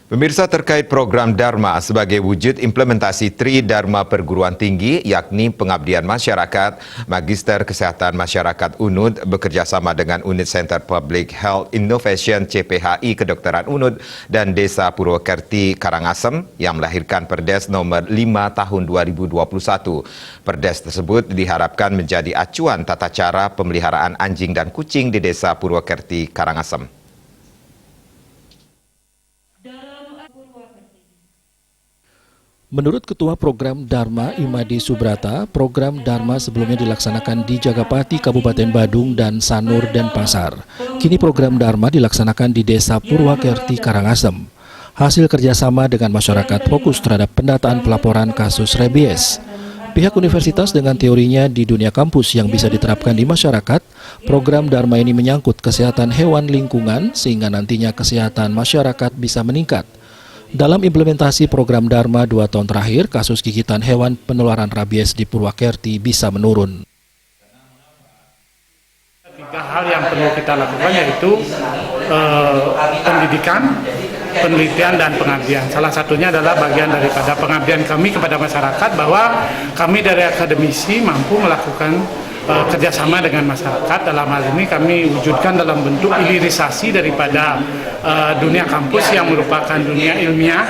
Pemirsa, terkait program Dharma sebagai wujud implementasi Tri Dharma Perguruan Tinggi, yakni pengabdian masyarakat, Magister Kesehatan Masyarakat UNUD bekerjasama dengan Unit Center Public Health Innovation CPHI Kedokteran UNUD dan Desa Purwokerti Karangasem yang melahirkan Perdes nomor 5 tahun 2021. Perdes tersebut diharapkan menjadi acuan tata cara pemeliharaan anjing dan kucing di Desa Purwokerti Karangasem. Menurut Ketua Program Dharma Imadi Subrata, program Dharma sebelumnya dilaksanakan di Jagapati, Kabupaten Badung, dan Sanur, Denpasar. Kini program Dharma dilaksanakan di Desa Purwokerti Karangasem. Hasil kerjasama dengan masyarakat fokus terhadap pendataan pelaporan kasus rabies. Pihak universitas dengan teorinya di dunia kampus yang bisa diterapkan di masyarakat, program Dharma ini menyangkut kesehatan hewan lingkungan sehingga nantinya kesehatan masyarakat bisa meningkat. Dalam implementasi program Dharma 2 tahun terakhir, kasus gigitan hewan penularan rabies di Purwokerti bisa menurun. 3 hal yang perlu kita lakukan yaitu pendidikan, penelitian, dan pengabdian. Salah satunya adalah bagian daripada pengabdian kami kepada masyarakat bahwa kami dari akademisi mampu melakukan kerjasama dengan masyarakat. Dalam hal ini kami wujudkan dalam bentuk hilirisasi daripada dunia kampus yang merupakan dunia ilmiah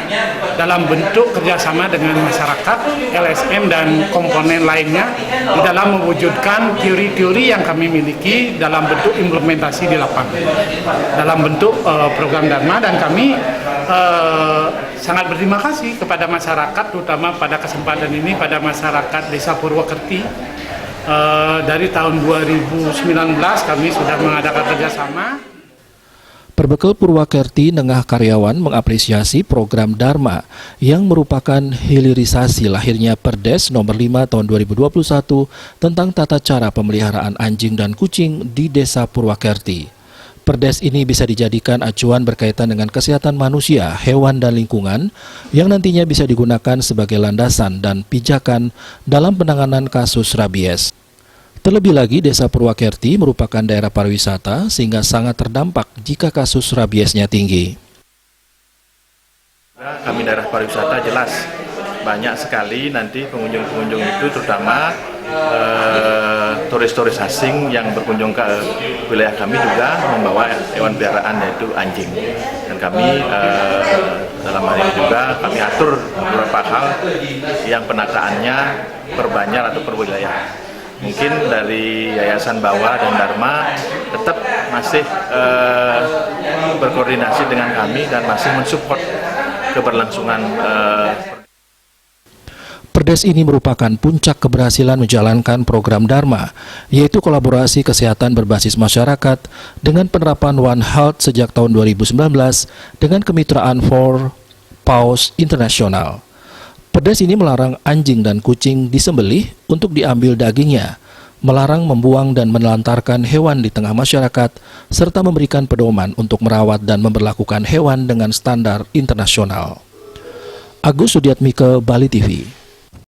dalam bentuk kerjasama dengan masyarakat, LSM, dan komponen lainnya di dalam mewujudkan teori-teori yang kami miliki dalam bentuk implementasi di lapangan dalam bentuk program Dharma. Dan kami sangat berterima kasih kepada masyarakat, terutama pada kesempatan ini pada masyarakat Desa Purwokerti. Dari tahun 2019 kami sudah mengadakan kerjasama. Perbekal Purwokerti Nengah karyawan mengapresiasi program Dharma yang merupakan hilirisasi lahirnya Perdes nomor 5 tahun 2021 tentang tata cara pemeliharaan anjing dan kucing di Desa Purwokerti. Perdes ini bisa dijadikan acuan berkaitan dengan kesehatan manusia, hewan, dan lingkungan yang nantinya bisa digunakan sebagai landasan dan pijakan dalam penanganan kasus rabies. Terlebih lagi, Desa Purwokerti merupakan daerah pariwisata sehingga sangat terdampak jika kasus rabiesnya tinggi. Kami daerah pariwisata jelas banyak sekali nanti pengunjung-pengunjung itu, terutama turis-turis asing yang berkunjung ke wilayah kami juga membawa hewan peliharaan yaitu anjing. Dan kami dalam hal ini juga kami atur beberapa hal yang penataannya per banjar atau per wilayah. Mungkin dari Yayasan Bawah dan Dharma tetap masih berkoordinasi dengan kami dan masih mensupport keberlangsungan. Perdes ini merupakan puncak keberhasilan menjalankan program Dharma, yaitu kolaborasi kesehatan berbasis masyarakat dengan penerapan One Health sejak tahun 2019 dengan kemitraan For Paws International. Perdes ini melarang anjing dan kucing disembelih untuk diambil dagingnya, melarang membuang dan menelantarkan hewan di tengah masyarakat, serta memberikan pedoman untuk merawat dan memperlakukan hewan dengan standar internasional. Agus Sudiatmike, Bali TV.